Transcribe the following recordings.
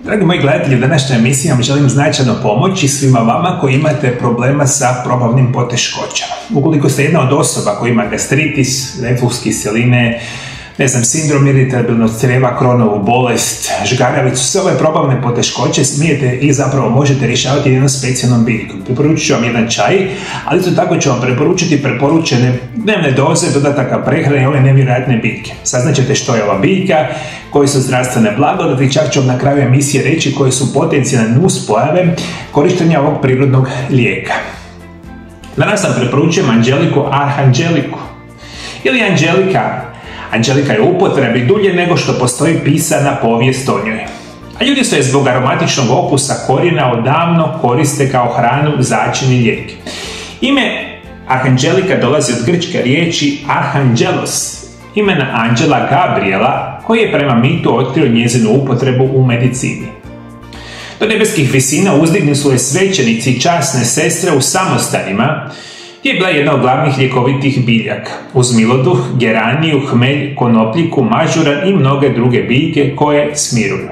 Dragi moji gledatelji, u današnjoj emisiji vam želim značajno pomoći svima vama koji imate problema sa probavnim poteškoćama. Ukoliko ste jedna od osoba koja ima gastritis, reflux kiseline, sindrom iritabilnog crijeva, Crohnovu bolest, žgaravicu, sve ove probavne poteškoće smijete i zapravo možete rješavati jednom specijalnom biljkom. Preporučit ću vam jedan čaj, ali isto tako ću vam preporučiti preporučene dnevne doze dodataka prehrane ove nevjerojatne biljke. Saznaćete što je ova biljka, koje su zdravstvene blagodati, čak ću vam na kraju emisije reći koje su potencijalne nuspojave korištenja ovog prirodnog lijeka. Danas vam preporučujem Anđeliku arhanđeliku ili Anđelika. Anđelika je u upotrebi dulje nego što postoji pisana povijest o njoj. A ljudi su je zbog aromatičnog okusa korijena odavno koriste kao hranu, začin i lijek. Ime arhanđelika dolazi od grčke riječi arhanđelos, imena anđela Gabriela, koji je prema mitu otkrio njezinu upotrebu u medicini. Do nebeskih visina uzdigni su je svećenici i časne sestre u samostanima, je bila jedna od glavnih ljekovitih biljaka, uz miloduh, geraniju, hmelj, konopljiku, mažuran i mnoge druge biljke koje smiruju.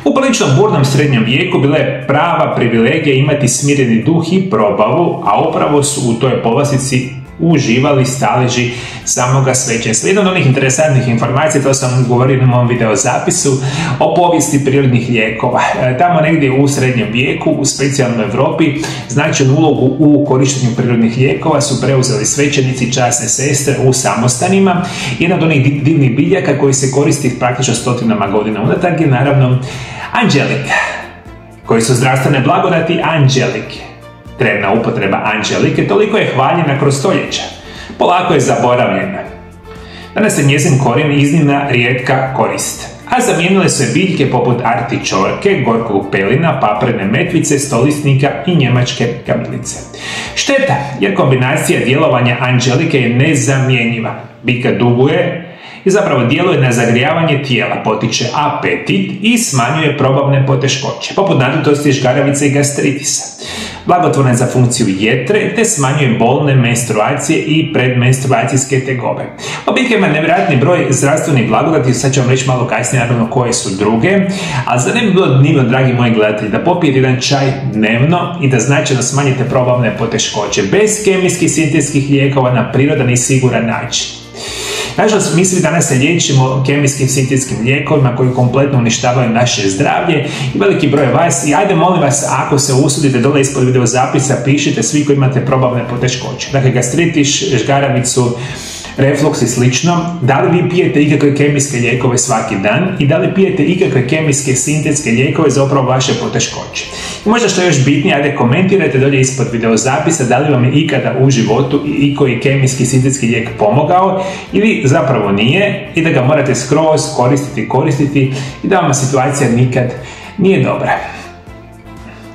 U prilično burnom srednjem vijeku bila je prava privilegija imati smireni duh i probavu, a upravo su u toj povlastici uživali staleži samoga svećenstva. Jedna od onih interesantnih informacija, to sam govorio u mom videozapisu, o povijesti prirodnih lijekova. Tamo negdje u srednjem vijeku, u specijalnoj Europi, značajnu ulogu u korištenju prirodnih lijekova su preuzeli svećenici, časne sestre u samostanima. Jedna od onih divnih biljaka koji se koristi praktično stotinama godina unatrag je naravno anđelika, koji su zdravstvene blagodati anđelike. Drevna upotreba anđelike toliko je hvaljena kroz stoljeća, polako je zaboravljena. Danas je njezin korijen iznimna rijetka korist, a zamijenile su je biljke poput artičorke, gorkog pelina, paprene metvice, stolisnika i njemačke kamilice. Šteta, jer kombinacija djelovanja anđelike je nezamjenjiva. Biljka duguje i zapravo djeluje na zagrijavanje tijela, potiče apetit i smanjuje probavne poteškoće, poput nadutosti, žgaravice i gastritisa. Blagotvorna je za funkciju jetre, te smanjuje bolne menstruacije i predmenstruacijske tegobe. Ova biljka ima nevjerojatni broj zdravstvenih blagodati, sad ću vam reći malo kasnije naravno koje su druge, ali za ne bi bilo divno, dragi moji gledatelji, da popijete jedan čaj dnevno i da značajno smanjite probavne poteškoće, bez kemijskih sintetskih lijekova, na prirodan i siguran način. Nažalost, mi svi danas se liječimo kemijskim sintetskim lijekovima koji kompletno uništavaju naše zdravlje i veliki broj vas. I ajde, molim vas, ako se usudite, dole ispod videozapisa pišite svi koji imate probavne poteškoće. Dakle, gastritis, žgaravicu, refluks i slično. Da li vi pijete ikakve kemijske lijekove svaki dan i da li pijete ikakve kemijske sintetske lijekove za upravo vaše poteškoće? I možda što je još bitnije, ajde komentirajte dolje ispod videozapisa da li vam je ikada u životu i koji kemijski sintetski lijek pomogao ili zapravo nije i da ga morate skroz koristiti i da vam situacija nikad nije dobra.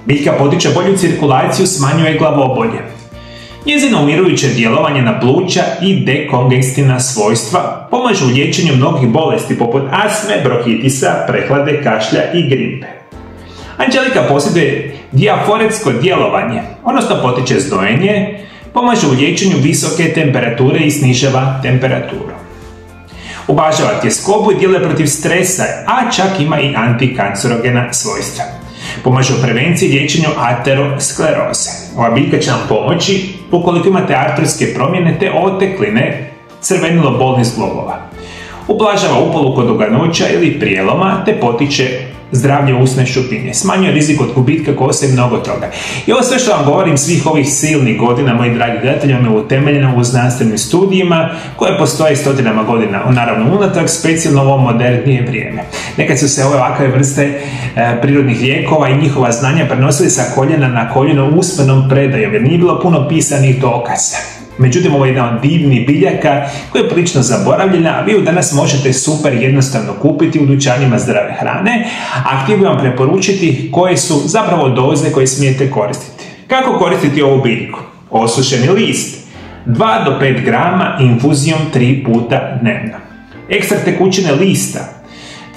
Biljka potiče bolju cirkulaciju, smanjuje glavobolje. Njezino umirujuće djelovanje na pluća i dekongestivna svojstva pomažu u liječenju mnogih bolesti poput astme, bronhitisa, prehlade, kašlja i gripe. Anđelika posjeduje dijaforetsko djelovanje, odnosno potiče znojenje, pomaže u liječenju visoke temperature i snižava temperaturu. Ublažava tjeskobu i djeluje protiv stresa, a čak ima i antikancerogena svojstva. Pomaže u prevenciji i liječenju ateroskleroze. Ova biljka će nam pomoći ukoliko imate artritske promjene te otekline, crvenilo bolnih zglobova. Ublažava upalu kod uganuća ili prijeloma te potiče zdravlje usne šupljine. Smanjuje rizik od gubitka kose i mnogo toga. I ovo sve što vam govorim svih ovih silnih godina, moji dragi gledatelji, je utemeljeno u znanstvenim studijima koje postoje stotinama godina, naravno unatrag, specijalno u ovo modernije vrijeme. Nekad su se ove ovakve vrste prirodnih lijekova i njihova znanja prenosili sa koljena na koljeno usmenom predajom, jer nije bilo puno pisanih dokaza. Međutim, ovo je jedna od divnih biljaka koja je prilično zaboravljena, a vi ju danas možete super jednostavno kupiti u dućanima zdrave hrane, a htio bih vam preporučiti koje su zapravo doze koje smijete koristiti. Kako koristiti ovu biljku? Osušeni list, 2 do 5 grama infuzijom 3 puta dnevno. Ekstrakt tekućine lista,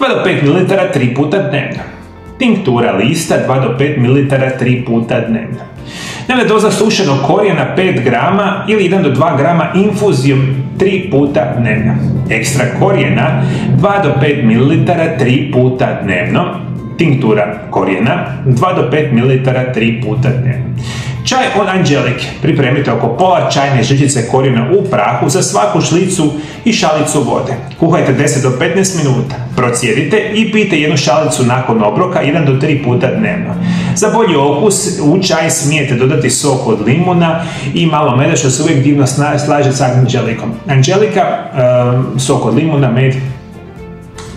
2 do 5 ml 3 puta dnevno. Tinktura lista, 2 do 5 ml 3 puta dnevno. Dnevna doza sušenog korijena 5 grama ili 1 do 2 grama infuzijom 3 puta dnevno. Ekstrakt korijena 2 do 5 ml 3 puta dnevno. tinktura korijena, 2 do 5 ml 3 puta dnevno. Čaj od Angelike pripremite oko pola čajne žličice korijena u prahu za svaku žlicu i šalicu vode. Kuhajte 10 do 15 minuta, procijedite i pijte jednu šalicu nakon obroka 1 do 3 puta dnevno. Za bolji okus u čaj smijete dodati sok od limuna i malo meda, što se uvijek divno slaže sa Angelikom. Angelika, sok od limuna, med.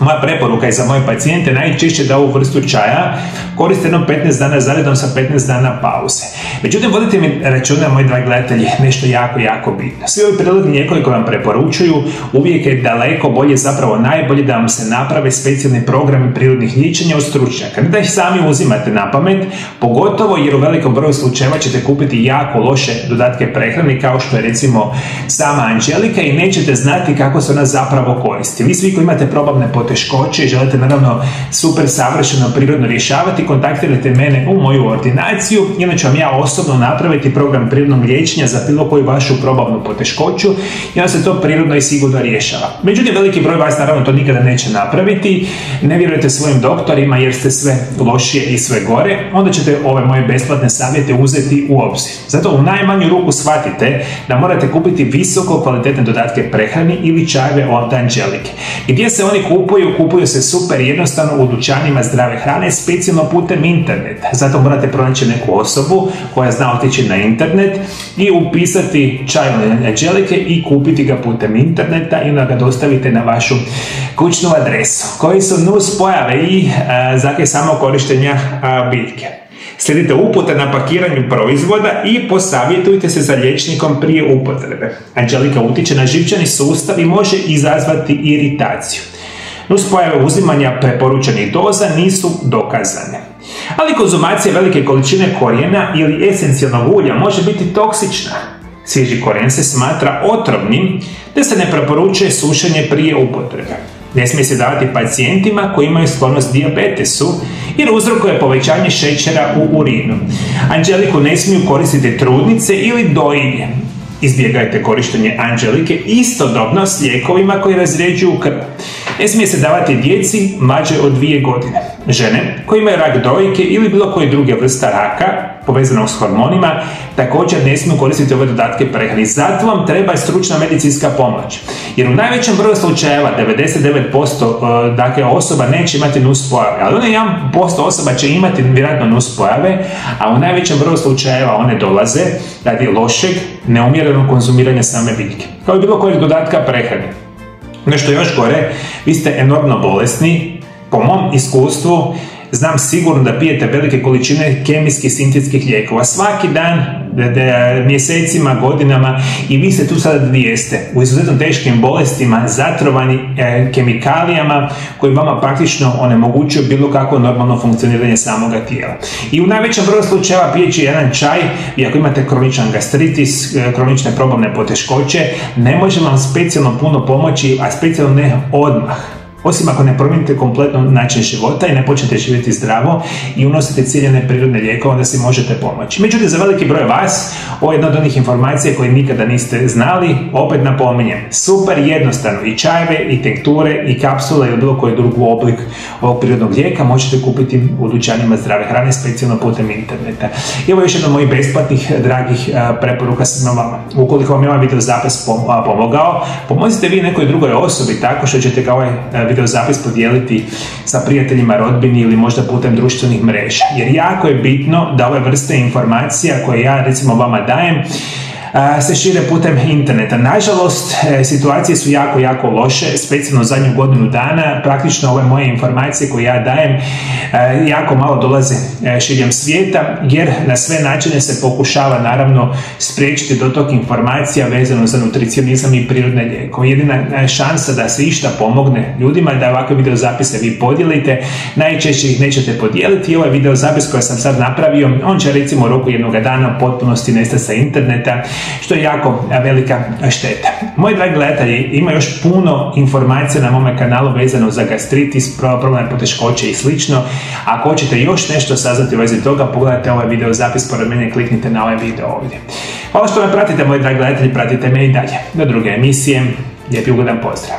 Moja preporuka je za moje pacijente najčešće da ovu vrstu čaja koriste jedno 15 dana zaredom sa 15 dana pauze. Međutim, vodite mi računa, moji dragi gledatelji, nešto jako bitno. Svi ovi prirodni lijekovi koji vam preporučuju, uvijek je daleko bolje, zapravo najbolje da vam se naprave specijalni programi prirodnih liječenja od stručnjaka. Ne da ih sami uzimate na pamet, pogotovo jer u velikom broju slučajeva ćete kupiti jako loše dodatke prehrani, kao što je recimo sama Angelika, i nećete znati kako se ona zapravo koristi. Vi svi koji imate probavne poteškoće i želite naravno super savršeno prirodno rješavati, kontaktirajte mene u moju ordinaciju, inače vam ja osobno napraviti program prirodnog liječenja za bilo koju vašu probavnu poteškoću i onda se to prirodno i sigurno rješava. Međutim, veliki broj vas naravno to nikada neće napraviti, ne vjerujete svojim doktorima jer ste sve lošije i sve gore, onda ćete ove moje besplatne savjete uzeti u obzir. Zato u najmanju ruku shvatite da morate kupiti visoko kvalitetne dodatke prehrani ili čajeve od Angelike. Gdje se oni kupuju se super jednostavno u dućanima zdrave hrane, specijalno putem interneta. Zato morate pronaći neku osobu koja zna otići na internet i upisati čaj od Angelike i kupiti ga putem interneta i onda ga dostavite na vašu kućnu adresu. Koji su nuspojave i zakaj samo korištenja biljke? Slijedite upute na pakiranju proizvoda i posavjetujte se sa liječnikom prije upotrebe. Angelika utiče na živčani sustav i može izazvati iritaciju. Nuspojave uzimanja preporučenih doza nisu dokazane. Ali konzumacija velike količine korijena ili esencijalnog ulja može biti toksična. Svježi korijen se smatra otrovnim, te se ne preporučuje sušenje prije upotrebe. Ne smije se davati pacijentima koji imaju sklonost dijabetesu jer uzrokuje povećanje šećera u urinu. Angeliku ne smiju koristiti trudnice ili dojilje. Izbjegajte korištenje Angelike istodobno s lijekovima koji razređuju krv. Ne smije se davati djeci mlađe od 2 godine. Žene koje imaju rak dojke ili bilo koje druge vrsta raka povezanog s hormonima također ne smiju koristiti ove dodatke prehrani. Zato vam treba stručna medicinska pomoć. Jer u najvećem broju slučajeva, 99% dakle, osoba neće imati nuspojave, ali onaj 1% osoba će imati vjerojatno nuspojave, a u najvećem broju slučajeva one dolaze radi lošeg, neumjerenog konzumiranja same biljke. Kao i bilo kojeg dodatka prehrani. Nešto još gore, vi ste enormno bolesni, po mom iskustvu znam sigurno da pijete velike količine kemijskih sintetskih lijekova svaki dan, mjesecima, godinama i vi ste tu sada gdje jeste, u izuzetno teškim bolestima, zatrovani kemikalijama koji vama praktično onemogućuju bilo kakvo normalno funkcioniranje samoga tijela. I u najvećem broju slučajeva pijeći jedan čaj, i ako imate kroničan gastritis, kronične probavne poteškoće, ne može vam specijalno puno pomoći, a specijalno ne odmah. Osim ako ne promijenite kompletno način života i ne počnete živjeti zdravo i unosite ciljane prirodne lijekove, onda si možete pomoći. Međutim, za veliki broj vas, ovo je jedna od onih informacija koje nikada niste znali, opet napominjem, super jednostavno, i čajeve, i tinkture, i kapsule ili bilo koji drugi oblik ovog prirodnog lijeka možete kupiti u dućanima zdrave hrane, specijalno putem interneta. I ovo je još jedno od mojih besplatnih, dragih preporuka svima vama. Ukoliko vam je ovaj video zapis pomogao, pomozite vi nekoj drugoj osobi tako što ćete ga ovaj video zapis podijeliti sa prijateljima, rodbini ili možda putem društvenih mreža. Jer jako je bitno da ove vrste informacija koje ja recimo vama dajem se šire putem interneta. Nažalost, situacije su jako loše, specijalno zadnju godinu dana. Praktično ove moje informacije koje ja dajem jako malo dolaze širjem svijeta, jer na sve načine se pokušava naravno spriječiti dotok informacija vezano za nutricionizam i prirodne lijekove. Jedina šansa da se išta pomogne ljudima je da ovakve videozapise vi podijelite. Najčešće ih nećete podijeliti i ovaj videozapis koji sam sad napravio, on će recimo u roku jednog dana u potpunosti nestati sa interneta, što je jako velika šteta. Moji dragi gledatelji, ima još puno informacija na mome kanalu vezano za gastritis, probavne poteškoće i slično. Ako hoćete još nešto saznati u vezi toga, pogledajte ovaj video zapis pored mene i kliknite na ovaj video ovdje. Hvala što me pratite, moji dragi gledatelji, pratite me i dalje. Do druge emisije, lijep i ugodan pozdrav.